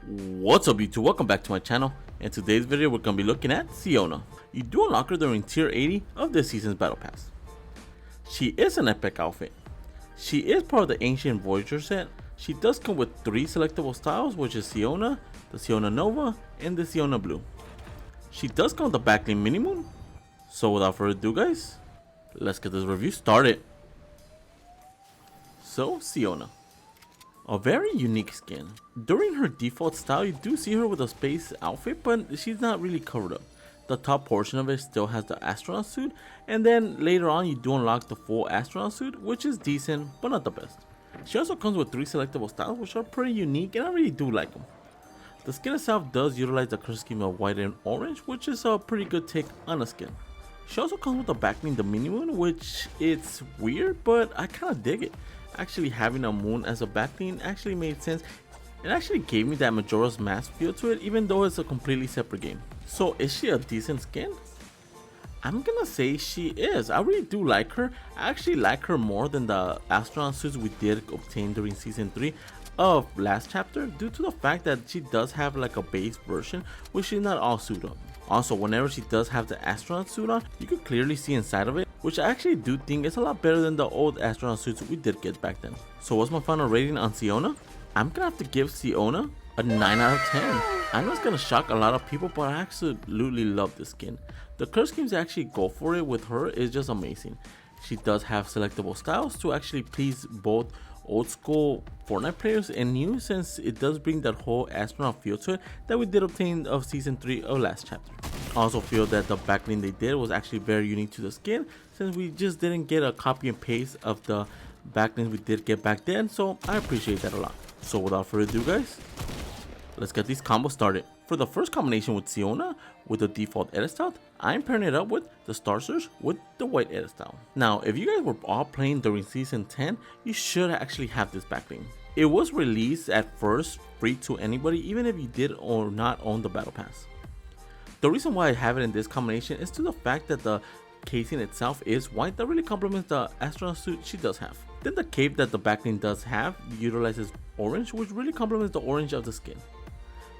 What's up YouTube, welcome back to my channel. In today's video we're going to be looking at Siona. You do unlock her during tier 80 of this season's battle pass. She is an epic outfit. She is part of the ancient Voyager set. She does come with 3 selectable styles, which is Siona, the Siona Nova, and the Siona Blue. She does come with the backling mini moon. So without further ado guys, let's get this review started. So Siona, a very unique skin. During her default style, you do see her with a space outfit, but she's not really covered up. The top portion of it still has the astronaut suit, and then later on you do unlock the full astronaut suit, which is decent, but not the best. She also comes with 3 selectable styles, which are pretty unique, and I really do like them. The skin itself does utilize the color scheme of white and orange, which is a pretty good take on a skin. She also comes with the backling, the mini moon, which it's weird, but I kind of dig it. Actually having a moon as a backling actually made sense. It actually gave me that Majora's Mask feel to it, even though it's a completely separate game. So is she a decent skin? I'm gonna say she is. I really do like her. I actually like her more than the astronaut suits we did obtain during season 3 of last chapter, due to the fact that she does have like a base version which is not all suit up. Also, whenever she does have the astronaut suit on, you can clearly see inside of it, which I actually do think is a lot better than the old astronaut suits we did get back then. So what's my final rating on Siona? I'm gonna have to give Siona a 9 out of 10. I know it's gonna shock a lot of people, but I absolutely love this skin. The color schemes that actually go for it with her is just amazing. She does have selectable styles to actually please both old school Fortnite players and new, since it does bring that whole astronaut feel to it that we did obtain of season 3 of last chapter. I also feel that the backling they did was actually very unique to the skin, since we just didn't get a copy and paste of the backlings we did get back then, so I appreciate that a lot. So without further ado guys, let's get these combos started. For the first combination with Siona, with the default edit style, I'm pairing it up with the Star Search with the white edit style. Now, if you guys were all playing during season 10, you should actually have this backling. It was released at first free to anybody, even if you did or not own the battle pass. The reason why I have it in this combination is to the fact that the casing itself is white, that really complements the astronaut suit she does have. Then the cape that the backling does have utilizes orange, which really complements the orange of the skin.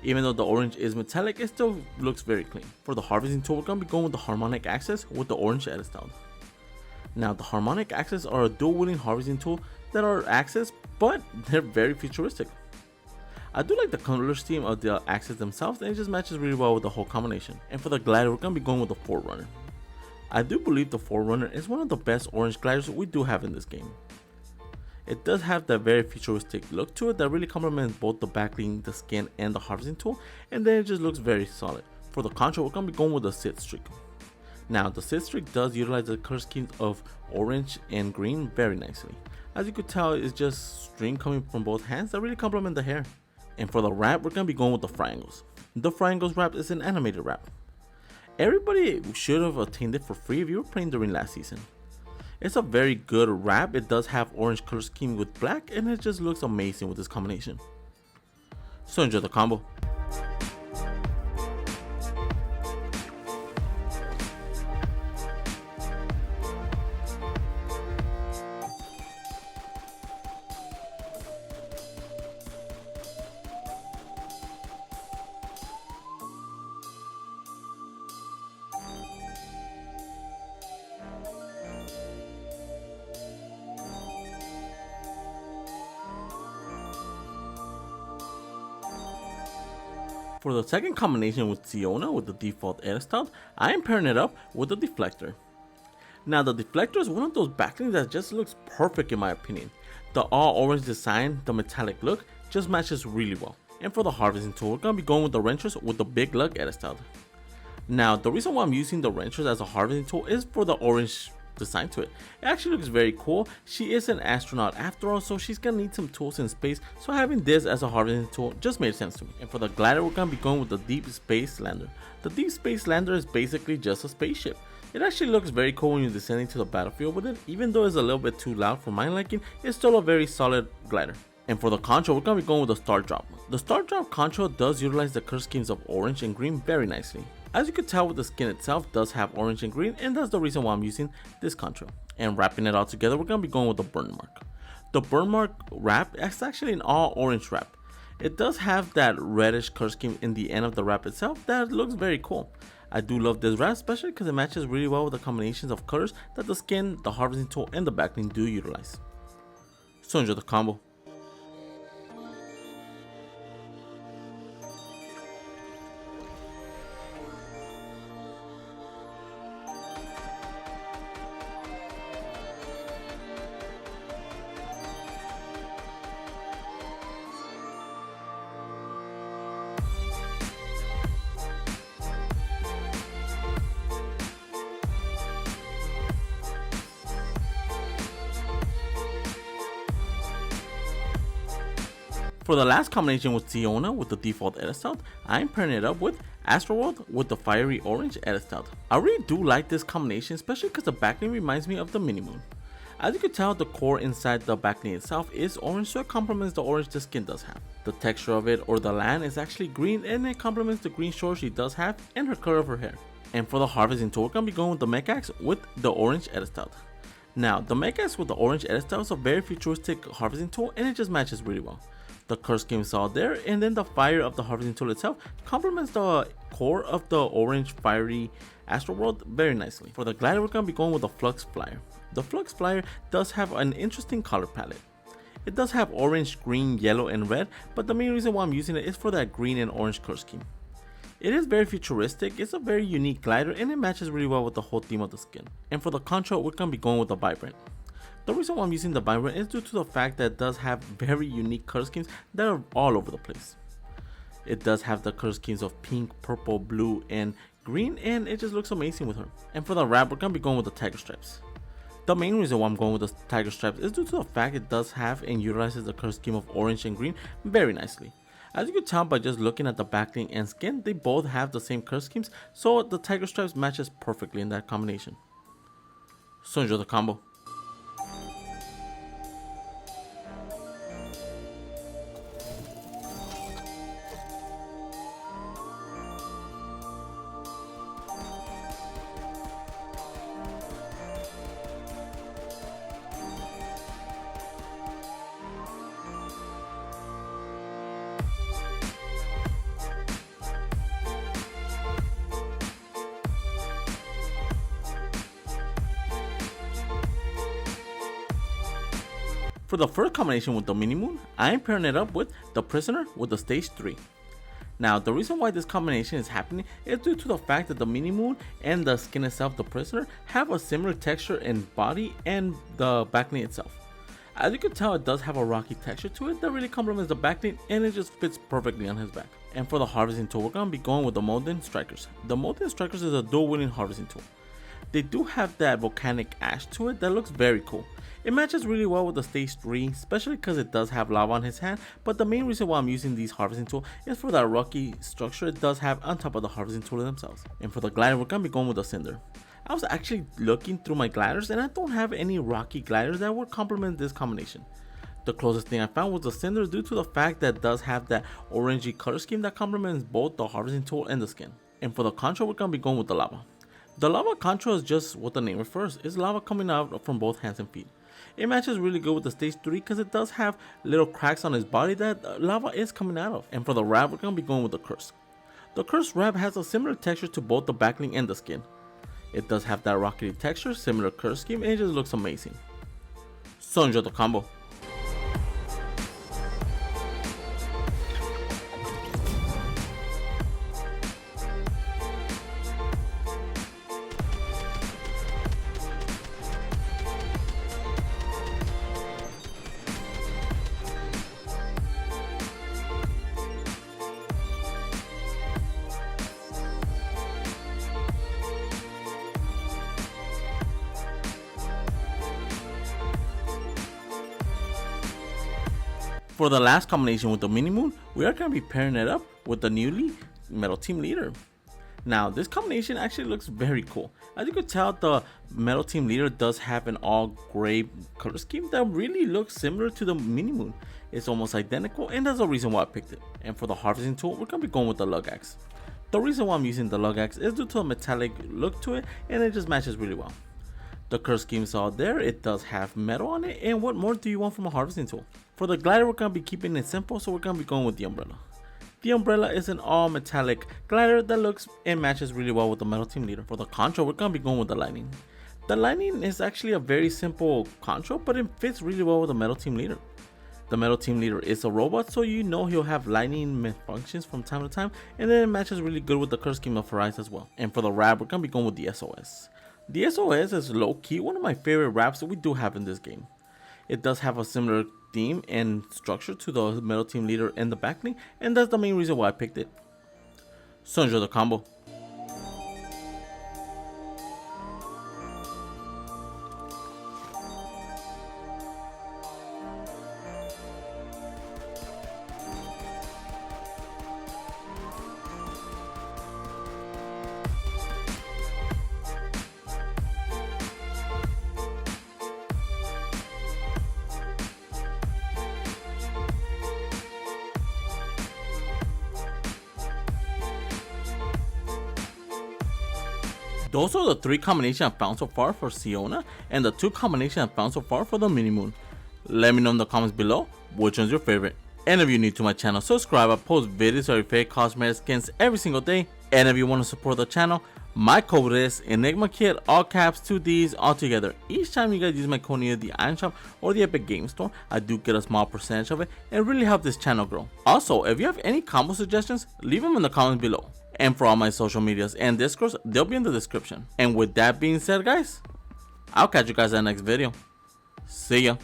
Even though the orange is metallic, it still looks very clean. For the harvesting tool, we're going to be going with the harmonic axis with the orange edit style. Now the harmonic axis are a dual wielding harvesting tool that are axes, but they're very futuristic. I do like the color scheme of the axes themselves, and it just matches really well with the whole combination. And for the glider, we're going to be going with the Forerunner. I do believe the Forerunner is one of the best orange gliders we do have in this game. It does have that very futuristic look to it that really complements both the backling, the skin, and the harvesting tool, and then it just looks very solid. For the contra, we're going to be going with the Sit Streak. Now the Sit Streak does utilize the color schemes of orange and green very nicely. As you could tell, it's just string coming from both hands that really complement the hair. And for the wrap, we're going to be going with the Triangles. The Triangles wrap is an animated wrap. Everybody should have obtained it for free if you were playing during last season. It's a very good wrap. It does have orange color scheme with black, and it just looks amazing with this combination. So enjoy the combo. For the second combination with Siona with the default edit style, I am pairing it up with the Deflector. Now the Deflector is one of those backlings that just looks perfect in my opinion. The all orange design, the metallic look, just matches really well. And for the harvesting tool, we're going to be going with the wrenchers with the Big Lug edit style. Now the reason why I'm using the wrenchers as a harvesting tool is for the orange design to it. It actually looks very cool. She is an astronaut after all, so she's gonna need some tools in space, so having this as a harvesting tool just made sense to me. And for the glider, we're gonna be going with the Deep Space Lander. The Deep Space Lander is basically just a spaceship. It actually looks very cool when you're descending to the battlefield with it. Even though it's a little bit too loud for my liking, it's still a very solid glider. And for the control, we're gonna be going with the Star Drop. The Star Drop control does utilize the color schemes of orange and green very nicely. As you can tell, with the skin itself does have orange and green, and that's the reason why I'm using this control. And wrapping it all together, we're going to be going with the burn mark. The burn mark wrap is actually an all orange wrap. It does have that reddish color scheme in the end of the wrap itself that looks very cool. I do love this wrap, especially because it matches really well with the combinations of colors that the skin, the harvesting tool, and the backbling do utilize. So enjoy the combo. For the last combination with Siona with the default edit style, I'm pairing it up with Astroworld with the fiery orange edit style. I really do like this combination, especially because the backbling reminds me of the mini moon. As you can tell, the core inside the backbling itself is orange, so it complements the orange the skin does have. The texture of it, or the land, is actually green, and it complements the green shorts she does have and her color of her hair. And for the harvesting tool, we're going to be going with the mech axe with the orange edit style. Now, the mech axe with the orange edit style is a very futuristic harvesting tool, and it just matches really well. The color scheme is all there, and then the fire of the harvesting tool itself complements the core of the orange fiery Astroworld very nicely. For the glider, we're going to be going with the Flux Flyer. The Flux Flyer does have an interesting color palette. It does have orange, green, yellow, and red, but the main reason why I'm using it is for that green and orange color scheme. It is very futuristic, it's a very unique glider, and it matches really well with the whole theme of the skin. And for the control, we're going to be going with the Vibrant. The reason why I'm using the Vibrant is due to the fact that it does have very unique color schemes that are all over the place. It does have the color schemes of pink, purple, blue, and green, and it just looks amazing with her. And for the wrap, we're going to be going with the Tiger Stripes. The main reason why I'm going with the Tiger Stripes is due to the fact it does have and utilizes the color scheme of orange and green very nicely. As you can tell by just looking at the backbling and skin, they both have the same color schemes, so the Tiger Stripes matches perfectly in that combination. So enjoy the combo. For the first combination with the mini moon, I am pairing it up with the Prisoner with the stage 3. Now, the reason why this combination is happening is due to the fact that the mini moon and the skin itself, the Prisoner, have a similar texture in body and the backbling itself. As you can tell, it does have a rocky texture to it that really complements the backbling, and it just fits perfectly on his back. And for the harvesting tool, we're going to be going with the Molten Strikers. The Molten Strikers is a dual wielding harvesting tool. They do have that volcanic ash to it that looks very cool. It matches really well with the stage 3, especially because it does have lava on his hand, but the main reason why I'm using these harvesting tool is for that rocky structure it does have on top of the harvesting tool themselves. And for the glider, we're going to be going with the Cinder. I was actually looking through my gliders, and I don't have any rocky gliders that would complement this combination. The closest thing I found was the Cinder due to the fact that it does have that orangey color scheme that complements both the harvesting tool and the skin. And for the control, we're going to be going with the Lava. The Lava control is just what the name refers, it's lava coming out from both hands and feet. It matches really good with the stage 3 because it does have little cracks on his body that lava is coming out of. And for the wrap, we're going to be going with the Curse. The Curse wrap has a similar texture to both the backbling and the skin. It does have that rocky texture, similar curse scheme, and it just looks amazing. So enjoy the combo. For the last combination with the mini moon, we are going to be pairing it up with the newly Metal Team Leader. Now, this combination actually looks very cool. As you can tell, the Metal Team Leader does have an all gray color scheme that really looks similar to the mini moon. It's almost identical, and that's the reason why I picked it. And for the harvesting tool, we're going to be going with the Lug Axe. The reason why I'm using the Lug Axe is due to a metallic look to it, and it just matches really well. The curse scheme is all there, it does have metal on it, and what more do you want from a harvesting tool? For the glider, we're going to be keeping it simple, so we're going to be going with the umbrella. The umbrella is an all metallic glider that looks and matches really well with the metal team leader. For the control, we're going to be going with the lightning. The lightning is actually a very simple control, but it fits really well with the metal team leader. The metal team leader is a robot, so you know he'll have lightning functions from time to time, and then it matches really good with the curse scheme of Arise as well. And for the wrap, we're going to be going with the SOS. The SOS is low-key one of my favorite wraps that we do have in this game. It does have a similar theme and structure to the metal team leader and the backlink, and that's the main reason why I picked it. So enjoy the combo. Those are the 3 combinations I've found so far for Siona, and the 2 combinations I've found so far for the mini moon. Let me know in the comments below which one's your favorite. And if you're new to my channel, subscribe. I post videos of your favorite cosmetic skins every single day. And if you want to support the channel, my code is ENIGMAKIDD, all caps, 2 D's, all together. Each time you guys use my code in either the Iron Shop or the Epic Game Store, I do get a small percentage of it and really help this channel grow. Also, if you have any combo suggestions, leave them in the comments below. And for all my social medias and discords, they'll be in the description. And with that being said, guys, I'll catch you guys in the next video. See ya.